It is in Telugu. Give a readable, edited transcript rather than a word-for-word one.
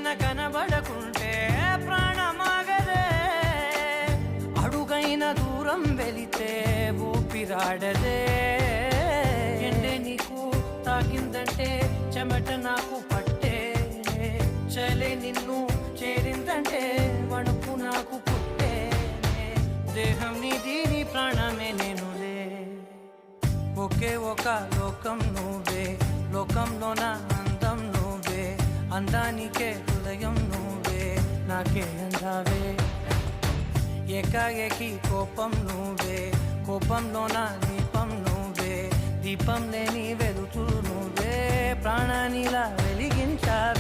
పైన కనబడకుంటే ప్రాణమాగదే, అడుగైన దూరం వెళితే ఊపిరాడదే. ఎండే నీకు తాకిందంటే చెమట నాకు పట్టే, చలే నిన్ను చేరిందంటే వణుకు నాకు పుట్టే. దేహం నీది నీ ప్రాణమే నేనులే, ఒకే ఒక లోకం నువ్వే, లోకంలోన అందం నువ్వే, అందానికే హృదయం నువ్వే, నాకే అందావే. ఏకాఏకి కోపం నువ్వే, కోపంలోన దీపం నువ్వే, దీపం లేని వెలుతురు నువ్వే, ప్రాణానిలా వెలిగించావే.